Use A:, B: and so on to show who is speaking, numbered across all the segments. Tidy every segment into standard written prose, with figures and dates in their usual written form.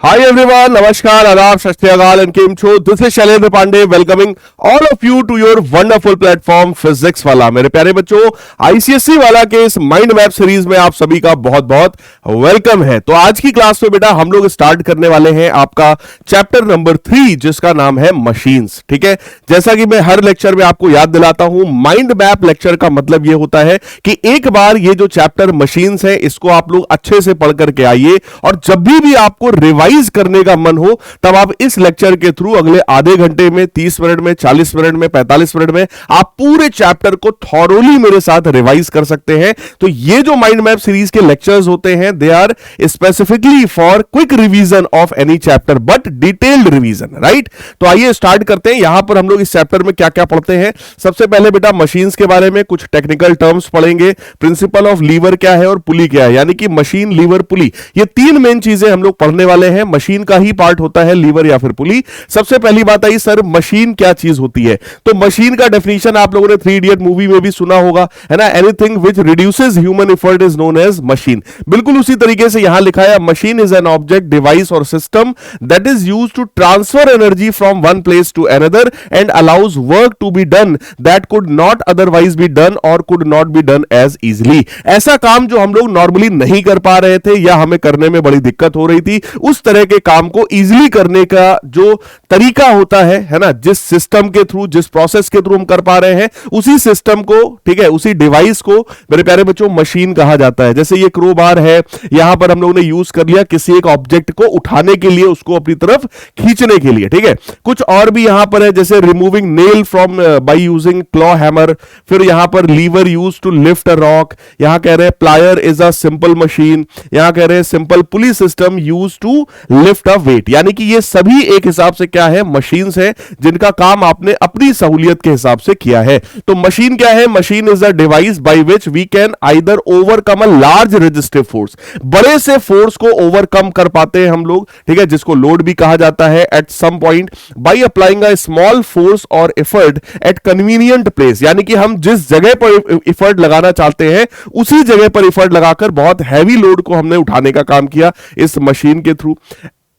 A: Hi everyone, Namaskar, Adab, Sat Shri Akal and Kim Cho. This is Shailendra Pandey welcoming all of you to your wonderful platform Physics वाला। मेरे प्यारे बच्चों, ICSE वाला के इस mind map series में आप सभी का बहुत बहुत वेलकम है। तो आज की क्लास में बेटा हम लोग स्टार्ट करने वाले हैं आपका चैप्टर नंबर 3 जिसका नाम है मशीन्स। ठीक है, जैसा कि मैं हर लेक्चर में आपको याद दिलाता हूं, माइंड मैप लेक्चर का मतलब यह होता है कि एक बार ये जो चैप्टर मशीन्स है इसको आप लोग अच्छे से पढ़ करके आइए और जब भी आपको रिवाइज करने का मन हो तब आप इस लेक्चर के थ्रू अगले आधे घंटे में, 30 मिनट में, 40 मिनट में, 45 मिनट में आप पूरे चैप्टर को थॉरोली मेरे साथ रिवाइज कर सकते हैं। तो ये जो माइंड मैप सीरीज के लेक्चर्स होते हैं they are specifically for quick revision of any chapter but detailed revision, right. तो आइए स्टार्ट करते हैं। यहां पर हम लोग इस चैप्टर में क्या क्या पढ़ते हैं। सबसे पहले बेटा मशीन्स के बारे में कुछ टेक्निकल टर्म्स पढ़ेंगे। प्रिंसिपल ऑफ लीवर क्या है और पुली क्या है, यानी कि मशीन, लीवर, पुली, ये तीन मेन चीजें हम लोग पढ़ने वाले हैं। मशीन का ही पार्ट होता है लीवर या फिर पुली। सबसे पहली बात आई, सर मशीन क्या चीज होती है। तो मशीन का डेफिनेशन आप लोगों ने 3 इडियट मूवी में भी सुना होगा, है ना। Anything which reduces human effort is known as machine. बिल्कुल उसी तरीके से यहां लिखा है, machine is an object, device और system that is used to transfer energy from one place to another and allows work to be done that could not otherwise be done और could not be done as easily. ऐसा काम जो हम लोग normally नहीं कर पा रहे थे या हमें करने में बड़ी दिक्कत हो रही थी, उस तरह के काम को इजीली करने का जो तरीका होता है ना, जिस सिस्टम के थ्रू, जिस प्रोसेस के थ्रू हम कर पा रहे हैं, उसी सिस्टम को, ठीक है, उसी डिवाइस को मेरे प्यारे बच्चों मशीन कहा जाता है। जैसे ये क्रोबार है, यहां पर हम लोगों ने यूज कर लिया किसी एक ऑब्जेक्ट को उठाने के लिए, उसको अपनी तरफ खींचने के लिए, ठीक है। कुछ और भी यहां पर है, जैसे removing nail from by using claw hammer. फिर यहां पर lever use to lift a rock. यहां कह रहे हैं plier is a simple machine. यहां कह रहे हैं simple pulley system use to lift a weight. यानी कि ये सभी एक हिसाब से क्या है, मशीन्स है जिनका काम आपने अपनी सहूलियत के हिसाब से किया है। तो मशीन क्या है, machine is a device by which we can either overcome a large resistive force, बड़े से फोर्स को ओवरकम कर पाते हैं हम लोग, ठीक है, जिसको लोड भी कहा जाता है, at some point by applying a small force और एफर्ट एट कन्वीनियंट प्लेस। यानी कि हम जिस जगह पर एफर्ट लगाना चाहते हैं उसी जगह पर एफर्ट लगाकर बहुत हैवी लोड को हमने उठाने का काम किया इस मशीन के through.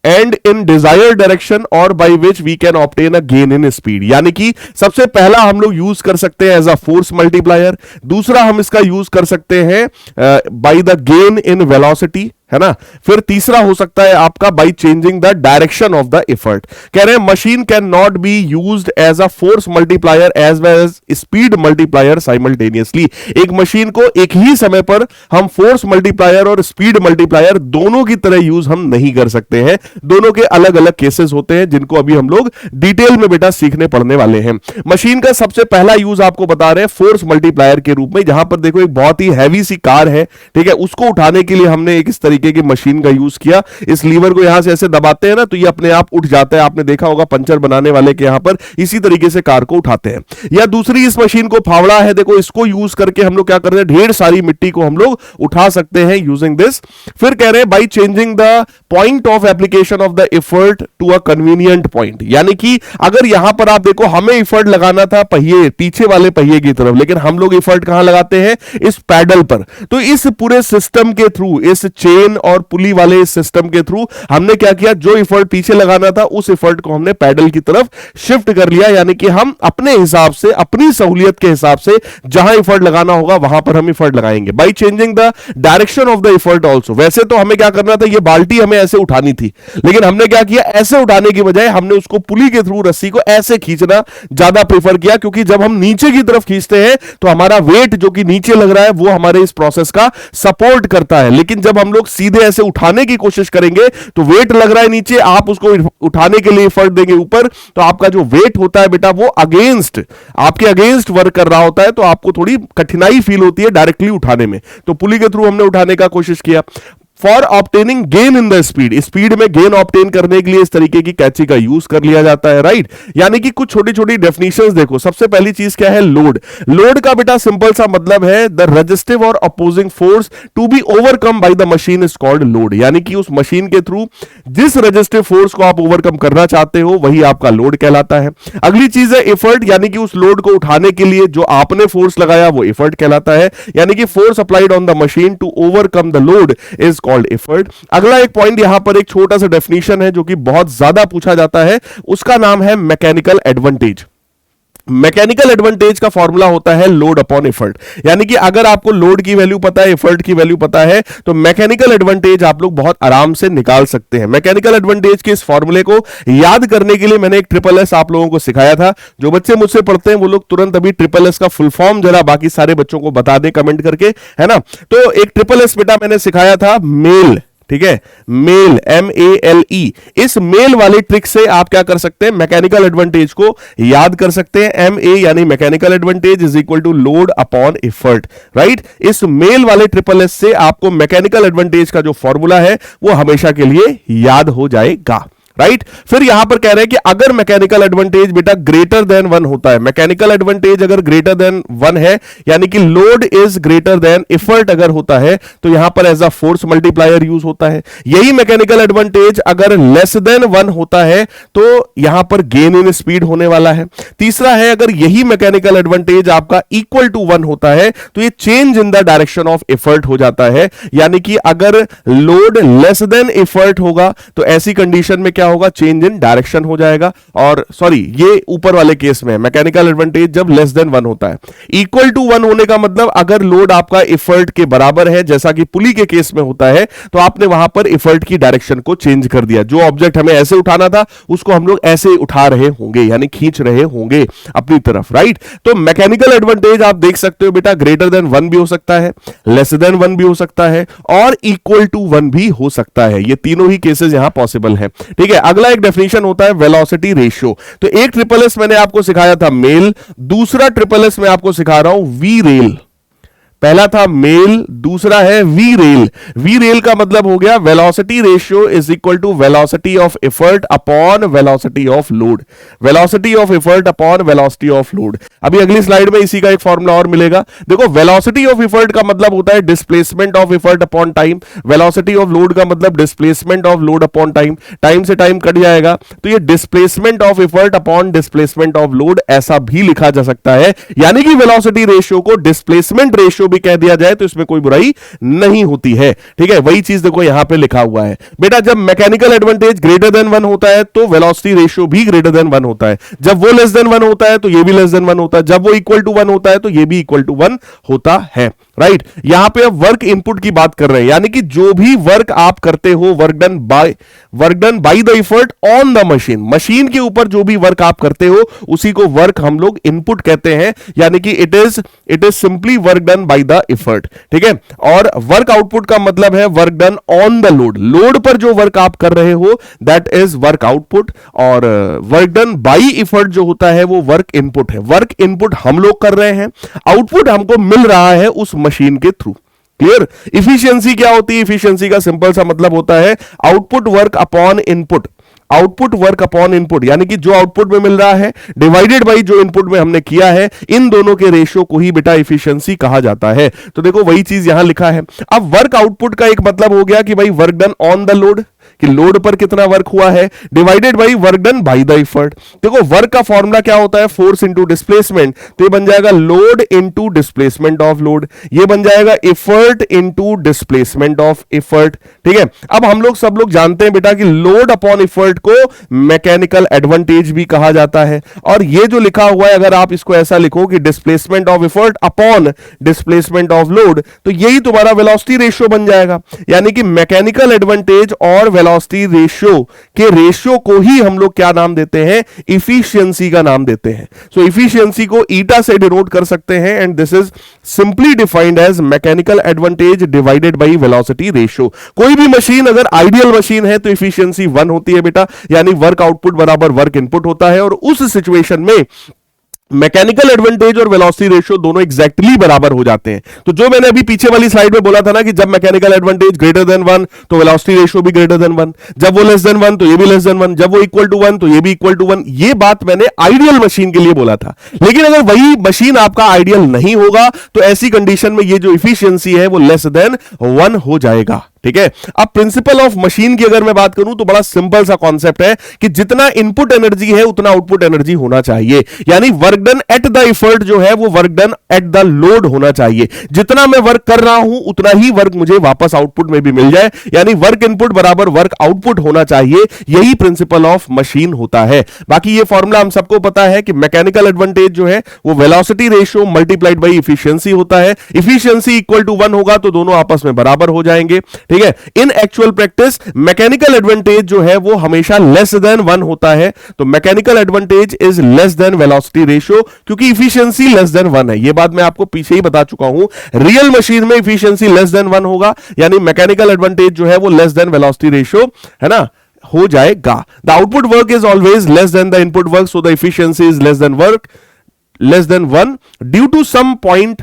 A: And in desired direction और by which we can obtain a gain in speed. यानी कि सबसे पहला हम लोग यूज कर सकते हैं एज अ फोर्स मल्टीप्लायर। दूसरा हम इसका यूज कर सकते हैं by the gain in velocity, है ना। फिर तीसरा हो सकता है आपका by changing the direction of the effort. कह रहे हैं machine can not be used as a force multiplier as well as speed multiplier simultaneously. एक मशीन को एक ही समय पर हम फोर्स मल्टीप्लायर और स्पीड मल्टीप्लायर दोनों की तरह यूज हम नहीं कर सकते हैं। दोनों के अलग अलग केसेस होते हैं जिनको अभी हम लोग डिटेल में बेटा सीखने पढ़ने वाले हैं। मशीन का सबसे पहला यूज आपको बता रहे हैं फोर्स मल्टीप्लायर के रूप में। जहां पर देखो एक बहुत ही हैवी सी कार है, ठीक है, उसको उठाने के लिए हमने एक इस तरीके की मशीन का यूज किया। इस लीवर को यहां से ऐसे दबाते हैं ना तो ये अपने आप उठ जाता है। आपने देखा होगा पंचर बनाने वाले के यहां पर इसी तरीके से कार को उठाते हैं। या दूसरी इस मशीन को फावड़ा है, देखो इसको यूज करके हम लोग क्या करते हैं, ढेर सारी मिट्टी को हम लोग उठा सकते हैं यूजिंग दिस। फिर कह रहे हैं by changing the point of application of the effort to a convenient point. यानी कि अगर यहां पर आप देखो हमें एफर्ट लगाना था पहिए, पीछे वाले पहिए की तरफ, लेकिन हम लोग एफर्ट कहां लगाते हैं, इस पैडल पर। तो इस पूरे सिस्टम के थ्रू, इस चेन और पुली वाले सिस्टम के थ्रू हमने क्या किया, जो एफर्ट पीछे लगाना था उस एफर्ट को हमने पैडल की तरफ शिफ्ट कर लिया। यानी कि हम अपने हिसाब से, अपनी सहूलियत के हिसाब से जहां एफर्ट लगाना होगा वहां पर हम एफर्ट लगाएंगे। Bye changing the direction of the effort also. वैसे तो हमें क्या करना था, ये बाल्टी हमें ऐसे उठानी थी, लेकिन हमने क्या किया, ऐसे उठाने की बजाय हमने उसको पुली के थ्रू रस्सी को ऐसे खींचना ज्यादा प्रेफर किया, क्योंकि जब हम नीचे की तरफ खींचते हैं तो हमारा वेट जो कि नीचे लग रहा है वो हमारे इस प्रोसेस का सपोर्ट करता है। लेकिन जब हम लोग सीधे ऐसे उठाने की कोशिश करेंगे तो वेट लग रहा है नीचे, आप उसको उठाने के लिए एफर्ट देंगे ऊपर, तो आपका जो वेट होता है बेटा वो अगेंस्ट, आपके अगेंस्ट वर्क कर रहा होता है, तो आपको थोड़ी कठिनाई फील होती है डायरेक्टली उठाने में। तो पुली के थ्रू हमने उठाने का कोशिश किया। For obtaining gain in the speed, speed में गेन ऑब्टेन करने के लिए इस तरीके की कैची का यूज कर लिया जाता है, राइट। यानी कि कुछ छोटी छोटी डेफिनेशंस देखो। सबसे पहली चीज क्या है, लोड। लोड का बेटा सिंपल सा मतलब है द रेजिस्टिव और opposing force to be overcome by the machine is called load. यानी कि उस मशीन के थ्रू जिस रेजिस्टिव फोर्स को आप ओवरकम करना चाहते हो वही आपका लोड कहलाता है। अगली चीज है एफर्ट, यानी कि उस लोड को उठाने के लिए जो आपने फोर्स लगाया वो एफर्ट कहलाता है। यानी कि force applied on the machine to overcome the load is called effort. अगला एक पॉइंट यहां पर एक छोटा सा डेफिनेशन है जो कि बहुत ज्यादा पूछा जाता है, उसका नाम है मैकेनिकल एडवांटेज। मैकेनिकल एडवांटेज का फॉर्मूला होता है लोड अपॉन एफर्ट, यानी कि अगर आपको लोड की वैल्यू पता है, एफर्ट की वैल्यू पता है, तो मैकेनिकल एडवांटेज आप लोग बहुत आराम से निकाल सकते हैं। मैकेनिकल एडवांटेज के इस फॉर्मूले को याद करने के लिए मैंने एक ट्रिपल एस आप लोगों को सिखाया था। जो बच्चे मुझसे पढ़ते हैं वो लोग तुरंत अभी ट्रिपल एस का फुल फॉर्म जरा बाकी सारे बच्चों को बता दें कमेंट करके, है ना। तो एक ट्रिपल एस बेटा मैंने सिखाया था मेल, ठीक है, मेल, MELE। इस मेल वाली ट्रिक से आप क्या कर सकते हैं, मैकेनिकल एडवांटेज को याद कर सकते हैं। MA यानी mechanical advantage is equal to load upon effort, right. इस मेल वाले ट्रिपल एस से आपको मैकेनिकल एडवांटेज का जो फॉर्मूला है वो हमेशा के लिए याद हो जाएगा, राइट। फिर यहां पर कह रहे हैं कि अगर मैकेनिकल एडवांटेज बेटा ग्रेटर देन 1 होता है, मैकेनिकल एडवांटेज अगर ग्रेटर देन 1 है, यानी कि load is greater than effort अगर होता है, तो यहां पर as a force multiplier use होता है। यही मैकेनिकल एडवांटेज अगर लेस देन 1 होता है तो यहां पर गेन इन स्पीड होने वाला है। तीसरा है, अगर यही मैकेनिकल एडवांटेज आपका इक्वल टू 1 होता है तो ये change in the direction of effort हो जाता है, यानी कि अगर लोड लेस देन एफर्ट होगा तो ऐसी कंडीशन में क्या होगा, चेंज इन डायरेक्शन हो जाएगा। और सॉरी, ये ऊपर वाले केस में मैकेनिकल एडवांटेज जब लेस देन 1 होता है। इक्वल टू 1 होने का मतलब अगर लोड आपका एफर्ट के बराबर है, जैसा कि पुली के केस में होता है, तो आपने वहां पर एफर्ट की डायरेक्शन को चेंज कर दिया। जो ऑब्जेक्ट हमें ऐसे उठाना था उसको हम लोग ऐसे उठा रहे होंगे, यानी खींच रहे होंगे अपनी तरफ, राइट। तो मैकेनिकल एडवांटेज आप देख सकते हो बेटा ग्रेटर देन 1 भी हो सकता है, लेस देन 1 भी हो सकता है और इक्वल टू 1 भी हो सकता है। ये तीनों ही केसेस यहां पॉसिबल है, ठीक है। अगला एक डेफिनेशन होता है वेलोसिटी रेशियो। तो एक ट्रिपल एस मैंने आपको सिखाया था मेल, दूसरा ट्रिपल एस मैं आपको सिखा रहा हूं वी रेल। पहला था मेल, दूसरा है वी रेल। वी रेल का मतलब हो गया velocity ratio is equal to velocity of effort upon velocity of load, velocity of effort upon velocity of load. अभी अगली स्लाइड में इसी का एक फॉर्मूला और मिलेगा। देखो, वेलोसिटी ऑफ एफर्ट का मतलब होता है displacement of effort upon time, velocity of load का मतलब displacement of load upon time. Time से टाइम कट जाएगा तो ये displacement of effort upon displacement of load ऐसा भी लिखा जा सकता है, यानी कि वेलोसिटी रेशियो को डिस्प्लेसमेंट रेशियो भी कह दिया जाए तो इसमें कोई बुराई नहीं होती है, ठीक है। वही चीज देखो यहां पे लिखा हुआ है बेटा, जब मैकेनिकल एडवांटेज ग्रेटर देन 1 होता है तो वेलोसिटी रेशियो भी ग्रेटर देन 1 होता है, जब वो लेस देन 1 होता है तो ये भी लेस देन 1 होता है, जब वो इक्वल टू 1 होता है तो ये भी इक्वल टू 1 होता है, राइट। यहां पे अब वर्क इनपुट की बात कर रहे हैं, यानी कि जो भी वर्क आप करते हो, work done by the effort on the machine, machine के ऊपर जो भी वर्क आप करते हो उसी को वर्क हम लोग इनपुट कहते हैं, यानी कि it is simply work done by the effort, ठीक है। और वर्क आउटपुट का मतलब है work done on the load, load पर जो वर्क आप कर रहे हो दैट इज वर्क आउटपुट, और वर्क डन बाय एफर्ट जो होता है वो वर्क इनपुट है। वर्क इनपुट हम लोग कर रहे हैं, आउटपुट हमको मिल रहा है उस मशीन के थ्रू, क्लियर। इफिशियंसी क्या होती है, इफिशियंसी का सिंपल सा मतलब होता है output work upon input, output work upon input, यानी कि जो आउटपुट में मिल रहा है डिवाइडेड बाई जो इनपुट में हमने किया है, इन दोनों के रेशियो को ही बेटा एफिशिएंसी कहा जाता है। तो देखो वही चीज यहां लिखा है। अब वर्क आउटपुट का एक मतलब हो गया कि भाई work done on the load, कि लोड पर कितना वर्क हुआ है, divided by work done by the effort. देखो वर्क का फॉर्मूला क्या होता है, फोर्स इंटू डिस्प्लेसमेंट, तो ये बन जाएगा load into displacement of load, ये बन जाएगा effort into displacement of effort, ठीक है। अब हम लोग सब लोग जानते हैं बेटा कि लोड अपॉन एफर्ट को मैकेनिकल एडवांटेज भी कहा जाता है, और ये जो लिखा हुआ है अगर आप इसको ऐसा लिखो कि displacement of effort upon displacement of load, तो यही तुम्हारा वेलोसिटी रेशियो बन जाएगा। यानी कि मैकेनिकल एडवांटेज और वेलोसिटी रेशियो के रेशियो को ही हम लोग क्या नाम देते हैं, इफिशियंसी का नाम देते हैं। सो इफिशियंसी को ईटा से डिनोट कर सकते हैं, and this is simply defined as mechanical advantage divided by velocity ratio. कोई भी मशीन अगर आइडियल मशीन है तो इफिशियंसी 1 होती है बेटा, यानी वर्क आउटपुट बराबर वर्क इनपुट होता है, और उस सिचुएशन में मैकेनिकल एडवांटेज और वेलोसिटी रेशियो दोनों एग्जैक्टली बराबर हो जाते हैं। तो जो मैंने अभी पीछे वाली स्लाइड में बोला था ना कि जब मैकेनिकल एडवांटेज ग्रेटर देन 1 तो वेलोसिटी रेशियो भी ग्रेटर देन 1, जब वो लेस देन 1 तो ये भी लेस देन 1, जब वो इक्वल टू 1 तो ये भी इक्वल टू 1। ये बात मैंने आइडियल मशीन के लिए बोला था, लेकिन अगर वही मशीन आपका आइडियल नहीं होगा तो ऐसी कंडीशन में ये जो इफिशियंसी है वो लेस देन 1 हो जाएगा। ठीक है। अब प्रिंसिपल ऑफ मशीन की अगर मैं बात करूं तो बड़ा सिंपल सा कॉन्सेप्ट है कि जितना इनपुट एनर्जी है उतना आउटपुट एनर्जी होना चाहिए, यानी work done at the effort जो है वो work done at the load होना चाहिए। जितना मैं वर्क कर रहा हूं उतना ही वर्क मुझे वापस आउटपुट में भी मिल जाए, यानी वर्क इनपुट बराबर वर्क आउटपुट होना चाहिए। यही प्रिंसिपल ऑफ मशीन होता है। बाकी ये फॉर्मूला हम सबको पता है कि मैकेनिकल एडवांटेज जो है वो velocity ratio multiplied by efficiency होता है। इफिशियंसी इक्वल टू 1 होगा तो दोनों आपस में बराबर हो जाएंगे, ठीक है। इन एक्चुअल प्रैक्टिस मैकेनिकल एडवांटेज जो है वो हमेशा लेस देन 1 होता है, तो mechanical advantage is less then velocity ratio, क्योंकि इफिशियंसी लेस देन 1 है। ये बात मैं आपको पीछे ही बता चुका हूं। रियल मशीन में इफिशियंसी लेस देन 1 होगा, यानी मैकेनिकल एडवांटेज जो है वो लेस देन वेलोसिटी रेशियो है ना, हो जाएगा। The output work is always less than the input work, so the efficiency is less than 1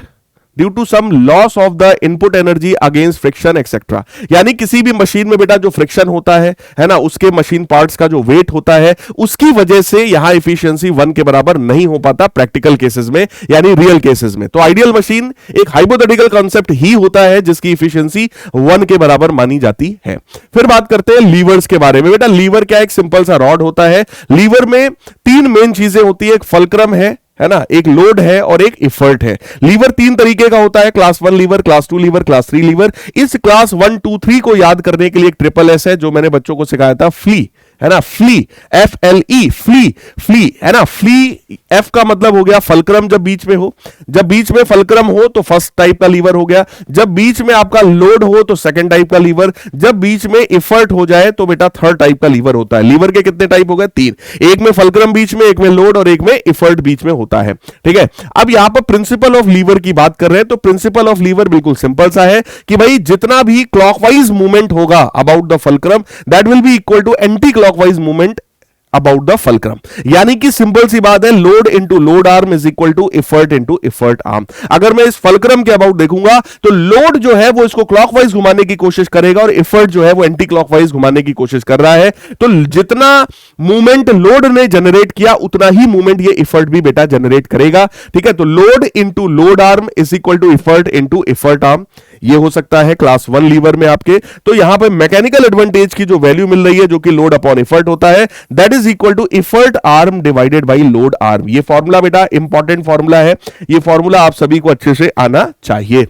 A: due to some loss of the input energy against friction etcetera. यानी किसी भी machine में बेटा जो फ्रिक्शन होता है ना, उसके मशीन पार्ट्स का जो वेट होता है उसकी वजह से यहां इफिशियंसी 1 के बराबर नहीं हो पाता प्रैक्टिकल केसेस में, यानी रियल केसेस में। तो आइडियल मशीन एक हाइपोथेटिकल कॉन्सेप्ट ही होता है जिसकी इफिशियंसी 1 के बराबर मानी जाती है। फिर बात करते हैं लीवर्स के बारे में। बेटा लीवर क्या, एक सिंपल सा रॉड होता है। लीवर में 3 मेन चीजें होती है, एक फल्क्रम है ना, एक लोड है और एक इफर्ट है। लीवर 3 तरीके का होता है, class 1 lever, class 2 lever, class 3 lever. इस क्लास 1 2 3 को याद करने के लिए एक ट्रिपल एस है जो मैंने बच्चों को सिखाया था, फ्ली, है ना, फ्ली, FLE, फ्ली है ना। फ्ली एफ का मतलब हो गया फल्क्रम जब बीच में हो, जब बीच में फल्क्रम हो तो फर्स्ट टाइप का लीवर हो गया, जब बीच में आपका लोड हो तो सेकंड टाइप का लीवर, जब बीच में इफर्ट हो जाए तो बेटा थर्ड टाइप का लीवर होता है। लीवर के कितने टाइप हो गए, 3, एक में फल्क्रम बीच में, एक में लोड और एक में इफर्ट बीच में होता है, ठीक है। अब यहां पर प्रिंसिपल ऑफ लीवर की बात कर रहे हैं, तो प्रिंसिपल ऑफ लीवर बिल्कुल सिंपल सा है कि भाई जितना भी क्लॉकवाइज मूवमेंट होगा about the fulcrum that will be equal to anti clockwise movement about the fulcrum. यानी कि सिंपल सी बात है, load into load arm is equal to effort into effort arm. अगर मैं इस फल्क्रम के अबाउट देखूंगा तो लोड जो है वो इसको क्लॉकवाइज घुमाने की कोशिश करेगा और इफर्ट जो है वो एंटी क्लॉकवाइज घुमाने की कोशिश कर रहा है। तो जितना मूवमेंट लोड ने जनरेट किया उतना ही मूवमेंट ये इफर्ट भी बेटा जनरेट करेगा, ठीक है। तो load into load arm is equal to effort into effort arm, ये हो सकता है क्लास 1 लीवर में आपके। तो यहां पे मैकेनिकल एडवांटेज की जो वैल्यू मिल रही है जो कि लोड अपॉन इफर्ट होता है, that is equal to effort arm divided by load arm. ये फॉर्मूला बेटा इंपॉर्टेंट फॉर्मूला है, ये फॉर्मूला आप सभी को अच्छे से आना चाहिए,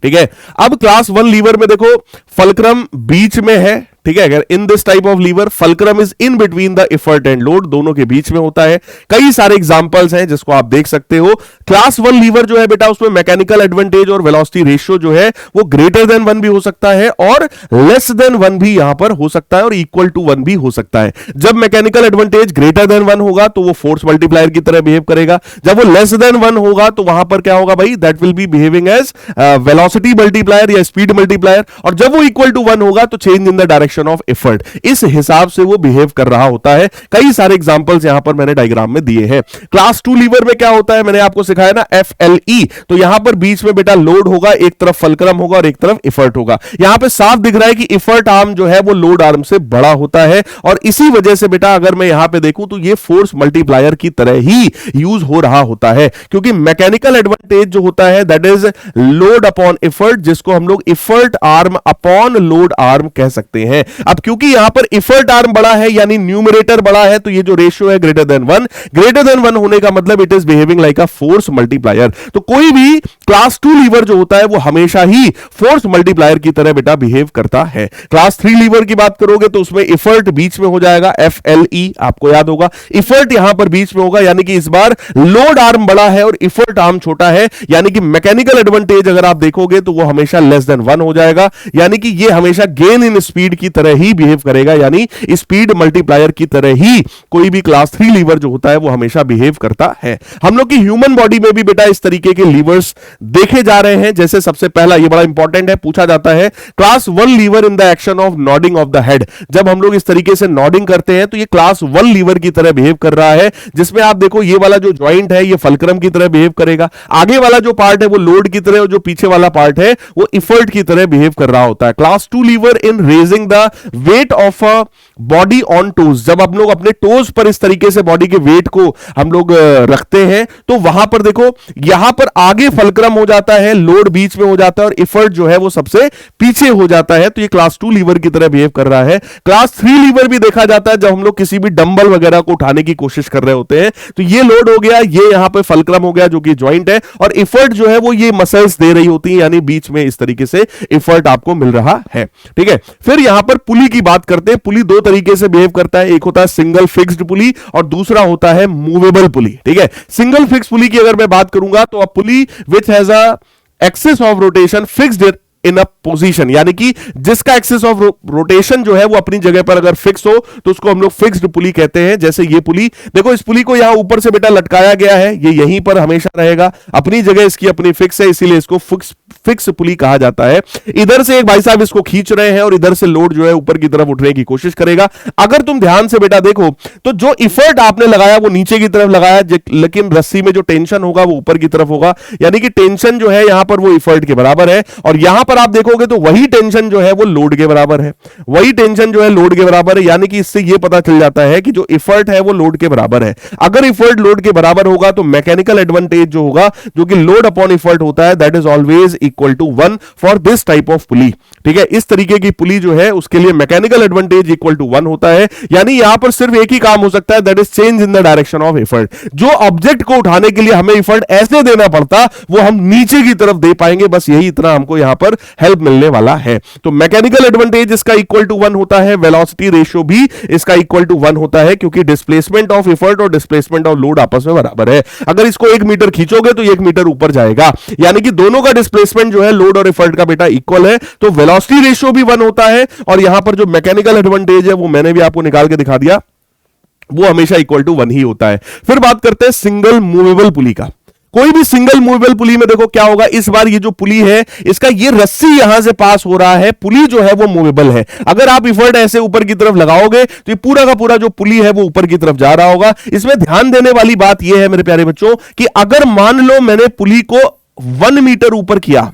A: ठीक है। अब क्लास 1 लीवर में देखो फल्क्रम बीच में है, ठीक है। अगर in this type of lever fulcrum is in between the effort and load, दोनों के बीच में होता है। कई सारे एग्जांपल्स हैं जिसको आप देख सकते हो। क्लास 1 लीवर जो है बेटा उसमें मैकेनिकल एडवांटेज और वेलोसिटी रेशियो जो है वो ग्रेटर देन 1 भी हो सकता है और लेस देन 1 भी यहां पर हो सकता है और इक्वल टू 1 भी हो सकता है। जब मैकेनिकल एडवांटेज ग्रेटर देन 1 होगा तो वो फोर्स मल्टीप्लायर की तरह बिहेव करेगा, जब वो लेस देन 1 होगा तो वहां पर क्या होगा भाई, that will be behaving as velocity multiplier या स्पीड मल्टीप्लायर, और जब वो इक्वल टू 1 होगा तो change in the direction of effort, इस हिसाब से वो बिहेव कर रहा होता है। कई सारे एग्जांपल्स यहां पर मैंने डायग्राम में दिए हैं। क्लास 2 लीवर में क्या होता है, मैंने आपको सिखाया ना, FLE। तो यहां पर बीच में बेटा लोड होगा, एक तरफ फल्क्रम होगा और एक तरफ इफर्ट होगा। यहां पे साफ दिख रहा है कि इफर्ट आर्म जो है वो लोड आर्म से बड़ा होता है और इसी वजह से बेटा अगर मैं यहां पे देखूं तो ये फोर्स मल्टीप्लायर की तरह ही यूज हो रहा होता है, क्योंकि मैकेनिकल एडवांटेज जो होता है that is load upon effort, जिसको हम लोग effort arm upon load arm कह सकते हैं। अब क्योंकि यहां पर इफर्ट आर्म बड़ा है यानी न्यूमरेटर बड़ा है, तो ये जो रेशियो है ग्रेटर देन 1 होने का मतलब it is behaving like a force multiplier. तो कोई भी क्लास 2 लीवर जो होता है वो हमेशा ही फोर्स मल्टीप्लायर की तरह बेटा बिहेव करता है। क्लास 3 लीवर की बात करोगे तो उसमें इफर्ट बीच में हो जाएगा, FLE आपको याद होगा, इफर्ट यहां पर बीच में होगा, यानी कि इस बार लोड आर्म बड़ा है और इफर्ट आर्म छोटा है, यानी कि मैकेनिकल एडवांटेज अगर आप देखोगे तो वो हमेशा लेस देन 1 हो जाएगा, यानी कि ये हमेशा गेन इन स्पीड की तरह ही बिहेव करेगा, यानी स्पीड मल्टीप्लायर की तरह ही कोई भी क्लास 3 लीवर जो होता है वो हमेशा बिहेव करता है। हम लोग की ह्यूमन बॉडी में भी बेटा इस तरीके के लीवर्स देखे जा रहे हैं। जैसे सबसे पहला, ये बड़ा इंपॉर्टेंट है, पूछा जाता है class 1 lever in the action of nodding of the head. जब हम लोग इस तरीके से नॉडिंग करते हैं तो ये क्लास 1 लीवर की तरह बिहेव कर रहा है, जिसमें आप देखो ये वाला जो ज्वाइंट है ये फल्क्रम की तरह बिहेव करेगा, आगे वाला जो पार्ट है वो लोड की तरह और जो पीछे वाला पार्ट है वो इफर्ट की तरह बिहेव कर रहा होता है। Class 2 lever in raising the weight of a body on toes. जब हम लोग अपने टोज पर इस तरीके से बॉडी के वेट को हम लोग रखते हैं तो वहां पर देखो यहां पर आगे फलक्रम हो जाता है, लोड बीच में हो जाता है और इफर्ट जो है वो सबसे पीछे हो जाता है। तो ये क्लास 2 लीवर की तरह बिहेव कर रहा है। क्लास 3 लीवर भी देखा जाता है जब हम लोग किसी भी डंबल वगैरह को उठाने की कोशिश कर रहे होते हैं। तो ये लोड हो गया, ये यहां पे फलक्रम हो गया जो कि ज्वाइंट है, और इफर्ट जो है वो ये मसल्स दे रही होती है, यानी बीच में इस तरीके से इफर्ट आपको मिल रहा है। ठीक है, फिर यहां पर पुली की बात करते हैं। पुली दो तरीके से बिहेव करता है, एक होता है सिंगल फिक्स्ड पुली और दूसरा होता है मूवेबल पुली। ठीक है, सिंगल फिक्स पुली की अगर मैं बात करूंगा तो a pulley which has a axis of rotation fixed in a position, यानी कि जिसका एक्सिस ऑफ रोटेशन जो है वो अपनी जगह पर अगर फिक्स हो तो उसको हम लोग फिक्स्ड पुली कहते हैं। जैसे ये पुली देखो, इस पुली को यहां ऊपर से बेटा लटकाया गया है, ये यहीं पर हमेशा रहेगा, अपनी जगह इसकी अपनी फिक्स है, इसीलिए इसको फिक्स पुली कहा जाता है। इधर से एक भाई साहब इसको खींच रहे हैं और इधर से लोड जो है ऊपर की तरफ उठने की कोशिश करेगा। अगर तुम ध्यान से बेटा देखो तो जो इफर्ट आपने लगाया वो नीचे की तरफ लगाया, लेकिन रस्सी में जो टेंशन होगा वो ऊपर की तरफ होगा, यानी कि टेंशन जो है यहां पर वो इफर्ट के बराबर है। और यहां पर आप देखोगे तो वही टेंशन जो है वो लोड के बराबर है, वही टेंशन जो है लोड के बराबर है, यानी कि इससे यह पता चल जाता है कि जो इफर्ट है वो लोड के बराबर है। अगर इफर्ट लोड के बराबर होगा तो मैकेनिकल एडवांटेज जो होगा, जो कि लोड अपॉन इफर्ट होता है, that is always equal to 1 for this type of pulley. ठीक है, इस तरीके की पुली जो है उसके लिए मैकेनिकल एडवांटेज इक्वल टू 1 होता है, यानी यहां पर सिर्फ एक ही काम हो सकता है, that is change in the direction of effort. जो ऑब्जेक्ट को उठाने के लिए हमें इफर्ट ऐसे देना पड़ता वो हम नीचे की तरफ दे पाएंगे, बस यही इतना हमको यहां पर हेल्प मिलने वाला है। तो मैकेनिकल एडवांटेज इसका इक्वल टू 1 होता है, वेलोसिटी रेशियो भी इसका इक्वल टू 1 होता है, क्योंकि डिस्प्लेसमेंट ऑफ इफर्ट और डिस्प्लेसमेंट ऑफ लोड आपस में बराबर है। अगर इसको 1 मीटर खींचोगे तो 1 मीटर ऊपर जाएगा, यानी कि दोनों का डिस्प्लेसमेंट जो है लोड और इफर्ट का बेटा इक्वल है। तो वेलोसिटी रेशियो भी 1 होता है, और यहां पर जो मैकेनिकल एडवांटेज है वो मैंने भी आपको निकाल के दिखा दिया, वो हमेशा इक्वल टू 1 ही होता है। फिर बात करते हैं सिंगल मूवेबल पुली का। कोई भी सिंगल मूवेबल पुली में देखो क्या होगा, इस बार ये जो पुली है इसका ये रस्सी यहां से पास हो रहा है, पुली जो है वो मूवेबल है। अगर आप इफर्ट ऐसे ऊपर की तरफ लगाओगे तो ये पूरा का पूरा जो पुली है वो ऊपर की तरफ जा रहा होगा। इसमें ध्यान देने वाली बात यह है मेरे प्यारे बच्चों कि अगर मान लो मैंने पुली को 1 मीटर ऊपर किया,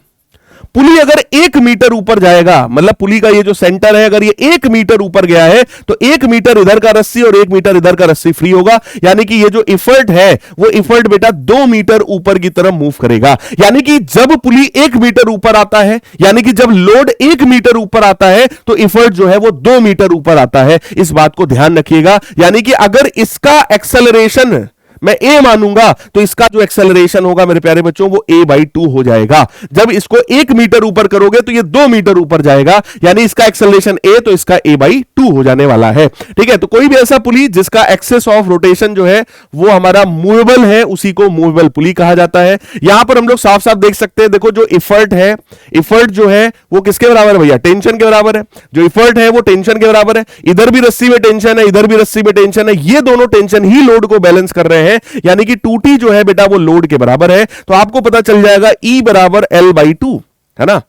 A: पुली अगर 1 मीटर ऊपर जाएगा, मतलब पुली का ये जो सेंटर है अगर ये 1 मीटर ऊपर गया है तो 1 मीटर इधर का रस्सी और 1 मीटर इधर का रस्सी फ्री होगा, यानी कि ये जो इफर्ट है वो इफर्ट बेटा 2 मीटर ऊपर की तरफ मूव करेगा। यानी कि जब पुली 1 मीटर ऊपर आता है, यानी कि जब लोड 1 मीटर ऊपर आता है तो इफर्ट जो है वो 2 मीटर ऊपर आता है। इस बात को ध्यान रखिएगा, यानी कि अगर इसका एक्सेलरेशन मैं ए मानूंगा तो इसका जो एक्सेलरेशन होगा मेरे प्यारे बच्चों वो a/2 हो जाएगा। जब इसको 1 मीटर ऊपर करोगे तो ये 2 मीटर ऊपर जाएगा, यानी इसका एक्सेलरेशन a तो इसका a/2 हो जाने वाला है। ठीक है, तो कोई भी ऐसा पुली जिसका एक्सेस ऑफ रोटेशन जो है वो हमारा मूवेबल है उसी को मूवेबल पुली कहा जाता है। यहां पर हम लोग साफ साफ देख सकते हैं, देखो जो इफर्ट है, इफर्ट जो है वो किसके बराबर है भैया, टेंशन के बराबर है। जो इफर्ट है वो टेंशन के बराबर है, इधर भी रस्सी में टेंशन है, इधर भी रस्सी में टेंशन है, ये दोनों टेंशन ही लोड को बैलेंस कर रहे हैं, यानी कि 2t जो है बेटा वो लोड के बराबर है। तो आपको पता चल जाएगा E बराबर L/2, है ना।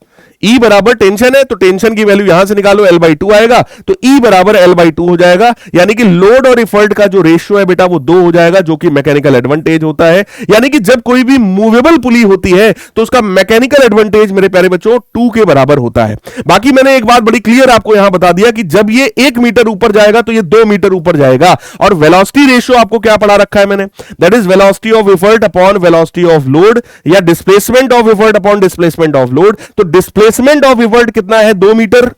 A: E बराबर टेंशन है तो टेंशन की वैल्यू यहां से निकालो, L/2 आएगा तो E बराबर L/2 हो जाएगा, यानी कि लोड और इफर्ट का जो रेशियो है बेटा वो 2 हो जाएगा, जो कि मैकेनिकल एडवांटेज होता है। यानी कि जब कोई भी मूवेबल पुली होती है तो उसका मैकेनिकल एडवांटेज मेरे प्यारे बच्चों 2 के बराबर होता है। बाकी मैंने एक बात बड़ी क्लियर आपको यहां बता दिया कि जब ये 1 मीटर ऊपर जाएगा तो ये 2 मीटर ऊपर जाएगा। और वेलोसिटी रेशियो आपको क्या पढ़ा रखा है मैंने, that is velocity of effort upon velocity of load, या displacement of effort upon displacement of load. तो डिस्प्लेसमेंट ऑफ इफर्ट कितना है, 2 मीटर,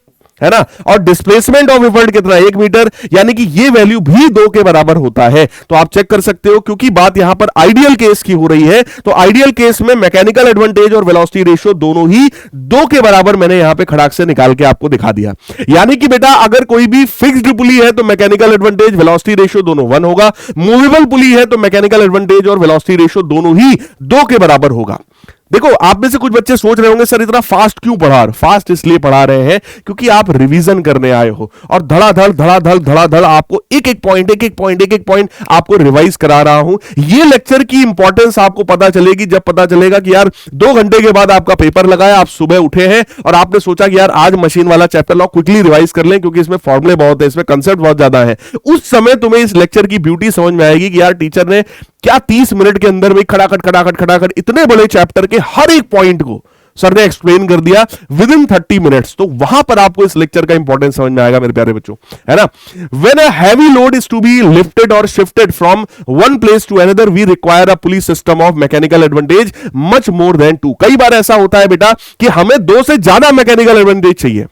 A: है ना, और डिस्प्लेसमेंट ऑफ इफर्ट कितना, 1 मीटर, यानी कि ये वैल्यू भी 2 के बराबर होता है। तो आप चेक कर सकते हो, क्योंकि बात यहां पर आइडियल केस की हो रही है, तो आइडियल केस में मैकेनिकल एडवांटेज और वेलोसिटी रेशियो दोनों ही 2 के बराबर मैंने यहां पे खड़ाक से निकाल के आपको दिखा दिया। यानी कि बेटा अगर कोई भी फिक्स्ड पुली है तो मैकेनिकल एडवांटेज वेलोसिटी रेशियो दोनों 1 होगा, मूवेबल पुली है तो मैकेनिकल एडवांटेज और वेलोसिटी रेशियो दोनों ही 2 के बराबर होगा। देखो आप में से कुछ बच्चे सोच रहे होंगे सर इतना फास्ट क्यों पढ़ा रहे, फास्ट इसलिए पढ़ा रहे हैं क्योंकि आप रिवीजन करने आए हो और धड़ाधड़ आपको एक एक पॉइंट आपको रिवाइज करा रहा हूं। ये लेक्चर की इंपॉर्टेंस आपको पता चलेगी जब पता चलेगा कि यार 2 घंटे के बाद आपका पेपर लगा है, आप सुबह उठे हैं और आपने सोचा कि यार आज मशीन वाला चैप्टर लो क्विकली रिवाइज कर लें क्योंकि इसमें फॉर्मूले बहुत है, इसमें कंसेप्ट बहुत ज्यादा है। उस समय तुम्हें इस लेक्चर की ब्यूटी समझ में आएगी कि यार टीचर ने क्या 30 मिनट के अंदर में खड़ाखट इतने बड़े चैप्टर के हर एक पॉइंट को सर ने एक्सप्लेन कर दिया विद इन 30 मिनट्स। तो वहां पर आपको इस लेक्चर का इंपॉर्टेंस समझ में आएगा मेरे प्यारे बच्चों, है ना। When a heavy load is to be lifted और shifted from one place to another we require a pulley system of mechanical advantage much more than 2। कई बार ऐसा होता है बेटा कि हमें 2 से ज्यादा मैकेनिकल एडवांटेज चाहिए।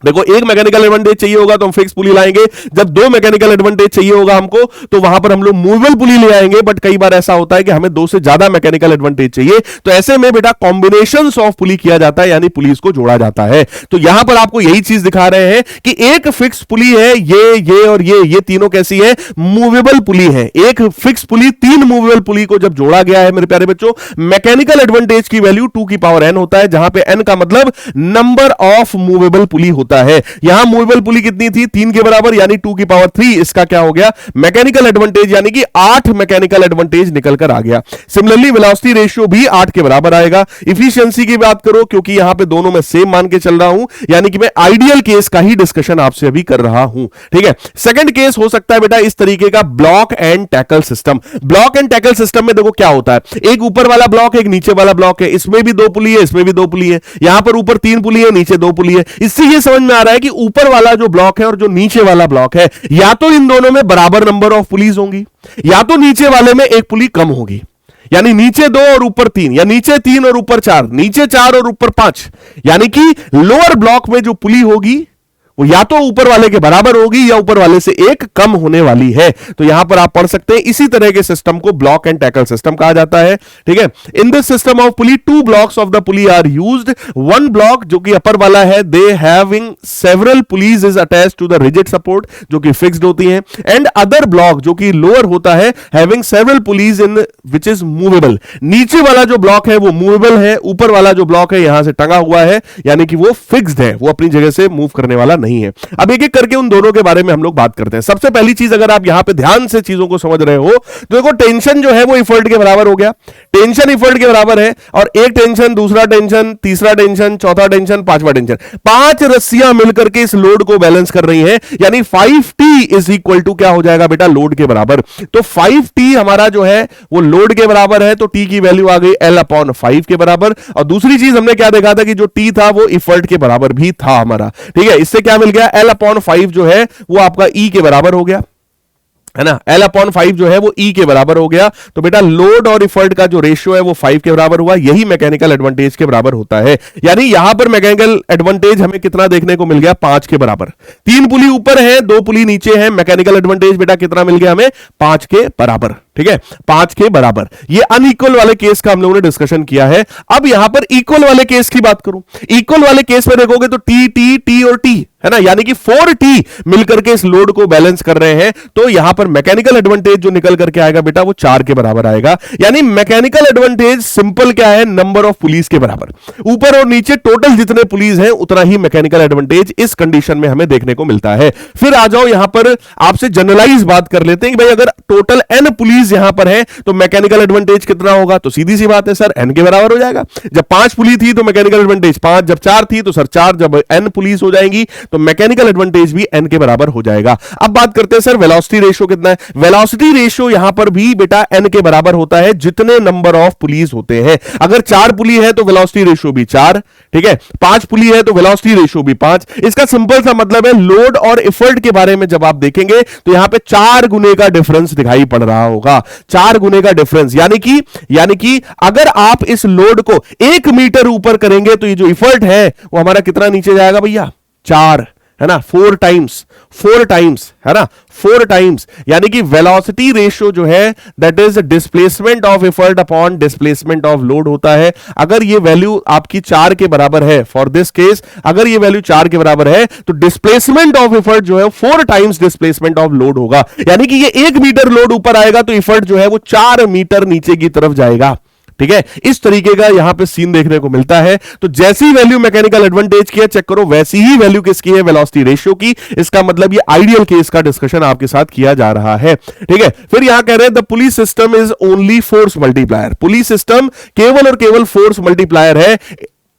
A: देखो, एक मैकेनिकल एडवांटेज चाहिए होगा तो हम फिक्स पुली लाएंगे, जब 2 मैकेनिकल एडवांटेज चाहिए होगा हमको तो वहां पर हम लोग मूवेबल पुली ले आएंगे। बट कई बार ऐसा होता है कि हमें 2 से ज्यादा मैकेनिकल एडवांटेज चाहिए, तो ऐसे में बेटा कॉम्बिनेशंस ऑफ पुली किया जाता है, यानी पुलिस को जोड़ा जाता है। तो यहां पर आपको यही चीज दिखा रहे हैं कि एक फिक्स पुली है, ये और ये तीनों कैसी है, मूवेबल पुली है। एक फिक्स पुली 3 मूवेबल पुली को जब जोड़ा गया है मेरे प्यारे बच्चों, मैकेनिकल एडवांटेज की वैल्यू 2 की पावर n होता है, जहां पे n का मतलब नंबर ऑफ मूवेबल पुली होता है। यहां मूवेबल पुली कितनी थी, 3 के बराबर, यानी 2 की पावर 3। इसका क्या हो गया, मैकेनिकल एडवांटेज, यानी कि 8 मैकेनिकल एडवांटेज निकल कर आ गया। सिमिलरली वेलोसिटी रेशियो भी 8 के बराबर आएगा। इफिशियंसी की बात करो, क्योंकि यहां पे दोनों में सेम मान के चल रहा हूं, यानी कि मैं आइडियल केस का ही डिस्कशन आपसे अभी कर रहा हूं, ठीक है। सेकंड केस हो सकता है बेटा इस तरीके का, block and tackle system. Block and tackle system में देखो क्या होता है, एक ऊपर वाला ब्लॉक है, एक नीचे वाला ब्लॉक है, इसमें भी 2 पुली है, इसमें भी 2 पुली है, यहां पर ऊपर 3 पुली है, नीचे 2 पुली है। इससे यह समझ में आ रहा है कि ऊपर वाला जो ब्लॉक है और जो नीचे वाला ब्लॉक है, या तो इन दोनों में बराबर नंबर ऑफ पुलिस होंगी, या तो नीचे वाले में एक पुली कम होगी, यानी नीचे 2 और ऊपर 3, या नीचे 3 और ऊपर 4, नीचे 4 और ऊपर 5, यानी कि लोअर ब्लॉक में जो पुली होगी वो या तो ऊपर वाले के बराबर होगी या ऊपर वाले से एक कम होने वाली है। तो यहां पर आप पढ़ सकते हैं, इसी तरह के सिस्टम को ब्लॉक एंड टैकल सिस्टम कहा जाता है, ठीक है। In this system of pulley 2 blocks of the pulley are used. One block जो कि अपर वाला है, they having several pulleys is attached to the rigid support, जो कि फिक्स्ड होती है, एंड अदर ब्लॉक जो कि लोअर होता है, having several pulleys in which is movable. नीचे वाला जो ब्लॉक है वो मूवेबल है, ऊपर वाला जो ब्लॉक है यहां से टंगा हुआ है, यानी कि वो फिक्स्ड है, वो अपनी जगह से मूव करने वाला नहीं है। अब एक एक करके उन दोनों के बारे में हम लोग बात करते हैं। सबसे पहली चीज, अगर आप यहां पे ध्यान से चीजों को समझ रहे हो तो देखो, टेंशन जो है वो इफर्ट के बराबर हो गया, टेंशन इफर्ट के बराबर है, और एक टेंशन, दूसरा टेंशन, तीसरा टेंशन, चौथा टेंशन, पांचवा टेंशन, 5 रस्सियां मिलकर के इस लोड को बैलेंस कर रही हैं, यानी 5T इज इक्वल टू क्या हो जाएगा बेटा, लोड के बराबर। तो 5T हमारा जो है वो लोड के बराबर है, तो T की वैल्यू आ गई L/5 के बराबर। और दूसरी चीज हमने क्या देखा था कि जो T था वो इफर्ट के बराबर भी था हमारा, ठीक है। इससे क्या मिल गया, L/5 जो है वो आपका E के बराबर हो गया, है ना। L/5 जो है वो E के बराबर हो गया। तो बेटा लोड और इफर्ट का जो रेशियो है वो 5 के बराबर हुआ, यही मैकेनिकल एडवांटेज के बराबर होता है। यानी यहां पर मैकेनिकल एडवांटेज हमें कितना देखने को मिल गया, 5 के बराबर। 3 पुली ऊपर है, 2 पुली नीचे है, मैकेनिकल एडवांटेज बेटा कितना मिल गया हमें, 5 के बराबर, ठीक है, 5 के बराबर। ये अनइक्वल वाले केस का हम लोगों ने डिस्कशन किया है। अब यहां पर इक्वल वाले केस की बात करूं, इक्वल वाले केस में देखोगे तो T और T है ना, यानी कि 4T मिलकर के इस लोड को बैलेंस कर रहे हैं। तो यहां पर मैकेनिकल एडवांटेज जो निकल करके आएगा बेटा वो 4 के बराबर आएगा। यानी मैकेनिकल एडवांटेज सिंपल क्या है, नंबर ऑफ पुलिस के बराबर। ऊपर और नीचे टोटल जितने पुलिस हैं उतना ही मैकेनिकल एडवांटेज इस कंडीशन में हमें देखने को मिलता है। फिर आ जाओ यहां पर आपसे जनरलाइज बात कर लेते हैं कि भाई अगर टोटल n पुलिस यहां पर है तो मैकेनिकल एडवांटेज कितना होगा, तो सीधी सी बात है सर n के बराबर हो जाएगा। जब 5 पुलिस थी तो मैकेनिकल एडवांटेज 5, जब 4 थी तो सर 4, जब n पुलिस हो जाएंगी तो मैकेनिकल एडवांटेज भी n के बराबर हो जाएगा। अब बात करते हैं सर वेलोसिटी रेशियो कितना है। वेलोसिटी रेशियो यहां पर भी बेटा n के बराबर होता है जितने नंबर ऑफ पुलिस होते हैं। अगर 4 पुली है तो वेलोसिटी रेशियो भी 4, ठीक है, 5 पुली है तो वेलोसिटी रेशियो भी 5। इसका सिंपल सा मतलब है लोड और एफर्ट के बारे में जब आप देखेंगे तो यहां पे 4 गुने का डिफरेंस दिखाई पड़ रहा होगा, 4 गुने का डिफरेंस। यानी कि अगर आप इस लोड को 1 मीटर ऊपर करेंगे तो ये जो एफर्ट है वो हमारा कितना नीचे जाएगा भैया, 4, है ना, 4 टाइम्स, है ना, 4 टाइम्स। यानी कि वेलोसिटी रेशियो जो है that is displacement of effort upon displacement of load होता है। अगर ये वैल्यू आपकी 4 के बराबर है, फॉर दिस केस अगर ये वैल्यू 4 के बराबर है तो डिस्प्लेसमेंट ऑफ एफर्ट जो है 4 टाइम्स डिस्प्लेसमेंट ऑफ लोड होगा। यानी कि ये 1 मीटर लोड ऊपर आएगा तो एफर्ट जो है वो 4 मीटर नीचे की तरफ जाएगा, ठीक है। इस तरीके का यहां पे सीन देखने को मिलता है। तो जैसी वैल्यू मैकेनिकल एडवांटेज की है चेक करो, वैसी ही वैल्यू किसकी है, वेलोसिटी रेशियो की। इसका मतलब ये आइडियल केस का डिस्कशन आपके साथ किया जा रहा है, ठीक है। फिर यहां कह रहे हैं the pulleys system is only force multiplier. Pulleys system केवल और केवल फोर्स मल्टीप्लायर है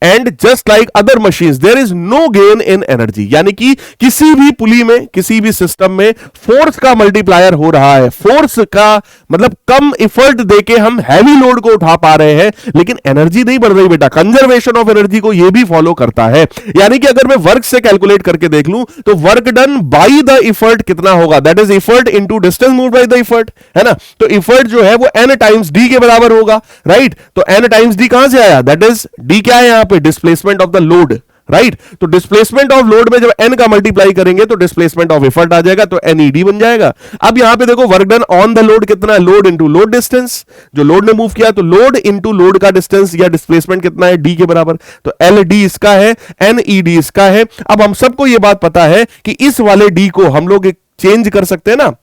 A: and just like other machines there is no gain in energy, यानी कि किसी भी पुली में, किसी भी सिस्टम में फोर्स का मल्टीप्लायर हो रहा है। फोर्स का मतलब कम एफर्ट देके हम हैवी लोड को उठा पा रहे हैं, लेकिन एनर्जी नहीं बढ़ रही बेटा। कंजर्वेशन ऑफ एनर्जी को यह भी फॉलो करता है, यानी कि अगर मैं वर्क से कैलकुलेट करके देख लूं तो work done by the effort कितना होगा, that is effort into distance move by the effort, है ना। तो एफर्ट जो है वो n टाइम्स d के बराबर होगा, राइट। तो n टाइम्स d कहां से आया, दैट इज d क्या है यहां पे, displacement of the load, right. तो डिस्प्लेसमेंट ऑफ लोड में जब n का मल्टीप्लाई करेंगे तो डिस्प्लेसमेंट ऑफ एफर्ट आ जाएगा, तो NED बन जाएगा। अब यहां पे देखो work done on the load कितना है, लोड इनटू लोड डिस्टेंस, जो लोड ने मूव किया तो लोड इनटू लोड का डिस्टेंस या डिस्प्लेसमेंट कितना है, d के बराबर। तो LD इसका है, NED इसका है। अब हम सबको यह बात पता है कि इस वाले d को हम लोग चेंज कर सकते हैं ना,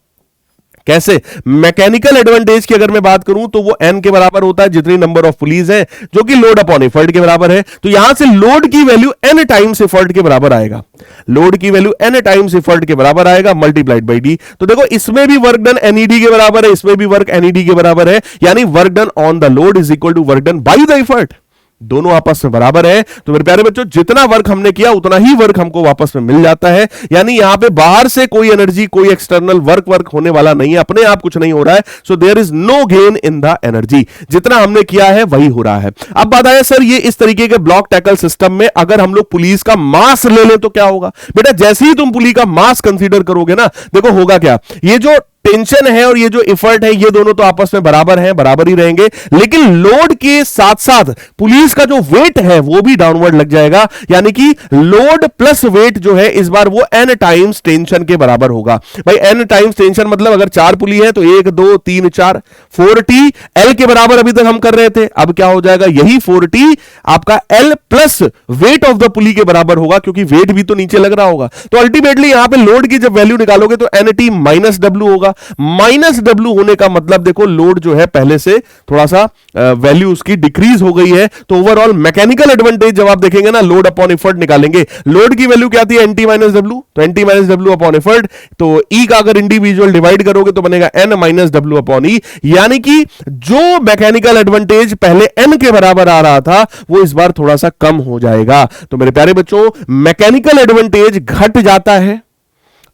A: कैसे। मैकेनिकल एडवांटेज की अगर मैं बात करूं तो वो n के बराबर होता है जितनी नंबर ऑफ पुलीज है, जो कि लोड अपॉन एफर्ट के बराबर है। तो यहां से लोड की वैल्यू n टाइम्स एफर्ट के बराबर आएगा, लोड की वैल्यू n टाइम्स एफर्ट के बराबर आएगा मल्टीप्लाइड बाय d। तो देखो इसमें भी वर्क डन NED के बराबर है, इसमें भी वर्क NED के बराबर है, यानी work done on the load is equal to work done by the effort, दोनों आपस में बराबर है। तो मेरे प्यारे बच्चों जितना वर्क हमने किया उतना ही वर्क हमको वापस में मिल जाता है, यानी यहां पे बाहर से कोई एनर्जी, कोई एक्सटर्नल वर्क होने वाला नहीं है, अपने आप कुछ नहीं हो रहा है। So there is no gain in the energy, जितना हमने किया है वही हो रहा है। अब बात आया सर ये इस तरीके के ब्लॉक टैकल सिस्टम में अगर हम लोग पुलिस का मास ले लें तो क्या होगा। बेटा जैसे ही तुम पुलिस का मास कंसीडर करोगे ना, देखो होगा क्या, ये जो टेंशन है और ये जो एफर्ट है ये दोनों तो आपस में बराबर हैं, बराबर ही रहेंगे, लेकिन लोड के साथ साथ पुलिस का जो वेट है वो भी डाउनवर्ड लग जाएगा, यानी कि लोड प्लस वेट जो है इस बार वो n टाइम्स टेंशन के बराबर होगा। भाई n टाइम्स टेंशन मतलब अगर 4 पुली है तो 1 2 3 4 4t L के बराबर अभी तक हम कर रहे थे, अब क्या हो जाएगा, यही 4t आपका L plus weight of the पुली के बराबर होगा, क्योंकि वेट भी तो नीचे लग रहा होगा। तो अल्टीमेटली यहां पे लोड की जब वैल्यू निकालोगे तो NT माइनस W होगा। माइनस W होने का मतलब देखो लोड जो है पहले से थोड़ा सा वैल्यू उसकी डिक्रीज हो गई है, तो ओवरऑल मैकेनिकल एडवांटेज जब आप देखेंगे ना, लोड अपॉन एफर्ट निकालेंगे, लोड की वैल्यू क्या थी, NT माइनस W, तो NT minus W upon effort, तो E का अगर इंडिविजुअल डिवाइड करोगे तो बनेगा N minus W upon E, यानी कि जो मैकेनिकल एडवांटेज पहले N के बराबर आ रहा था वो इस बार थोड़ा सा कम हो जाएगा। तो मेरे प्यारे बच्चों मैकेनिकल एडवांटेज घट जाता है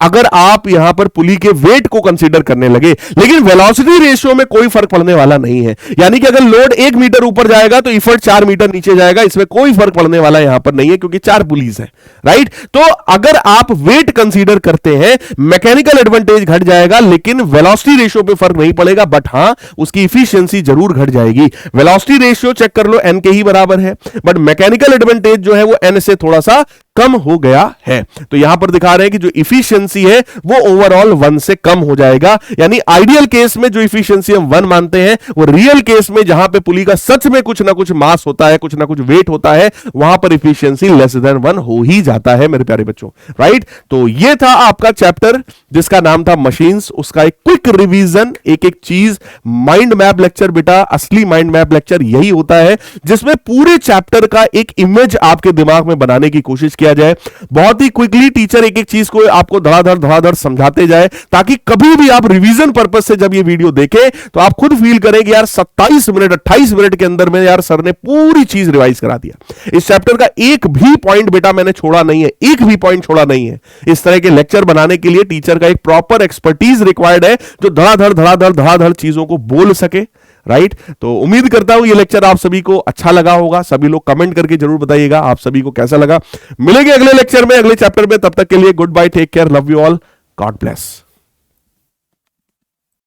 A: अगर आप यहां पर पुली के वेट को कंसीडर करने लगे, लेकिन वेलोसिटी रेशियो में कोई फर्क पड़ने वाला नहीं है, यानी कि अगर लोड 1 मीटर ऊपर जाएगा तो इफर्ट 4 मीटर नीचे जाएगा, इसमें कोई फर्क पड़ने वाला यहां पर नहीं है क्योंकि 4 पुलीज है, राइट। तो अगर आप वेट कंसीडर करते हैं मैकेनिकल एडवांटेज घट जाएगा, लेकिन वेलोसिटी रेशियो पे फर्क नहीं पड़ेगा, बट हां उसकी इफिशियंसी जरूर घट जाएगी। वेलोसिटी रेशियो चेक कर लो n के ही बराबर है, बट मैकेनिकल एडवांटेज जो है वो n से थोड़ा सा कम हो गया है। तो यहां पर दिखा रहे हैं कि जो इफिशियंसी है वो ओवरऑल 1 से कम हो जाएगा, यानी आइडियल केस में जो इफिशियंसी हम 1 मानते हैं वो रियल केस में जहां पे पुली का सच में कुछ ना कुछ मास होता है, कुछ ना कुछ वेट होता है, वहां पर इफिशियंसी लेस देन 1 हो ही जाता है मेरे प्यारे बच्चों, राइट। तो ये था आपका चैप्टर जिसका नाम था मशीन्स, उसका एक क्विक रिवीजन, एक एक चीज। माइंड मैप लेक्चर बेटा, असली माइंड मैप लेक्चर यही होता है जिसमें पूरे चैप्टर का एक इमेज आपके दिमाग में बनाने की कोशिश किया जाए। बहुत ही क्विकली टीचर एक एक चीज को आपको धड़ाधड़ समझाते जाए, ताकि कभी भी आप रिवीजन पर्पस से जब ये वीडियो देखें तो आप खुद फील करें कि यार 27 मिनट 28 मिनट के अंदर में यार सर ने पूरी चीज रिवाइज करा दिया। इस चैप्टर का एक भी पॉइंट बेटा मैंने छोड़ा नहीं है, एक भी पॉइंट छोड़ा नहीं है। इस तरह के लेक्चर बनाने के लिए टीचर का एक प्रॉपर एक्सपर्टीज रिक्वायर्ड है, जो धड़ाधड़ चीजों को बोल सके, राइट। तो उम्मीद करता हूं ये लेक्चर आप सभी को अच्छा लगा होगा। सभी लोग कमेंट करके जरूर बताइएगा आप सभी को कैसा लगा। मिलेंगे अगले लेक्चर में, अगले चैप्टर में, तब तक के लिए good bye, take care, love you all, God bless.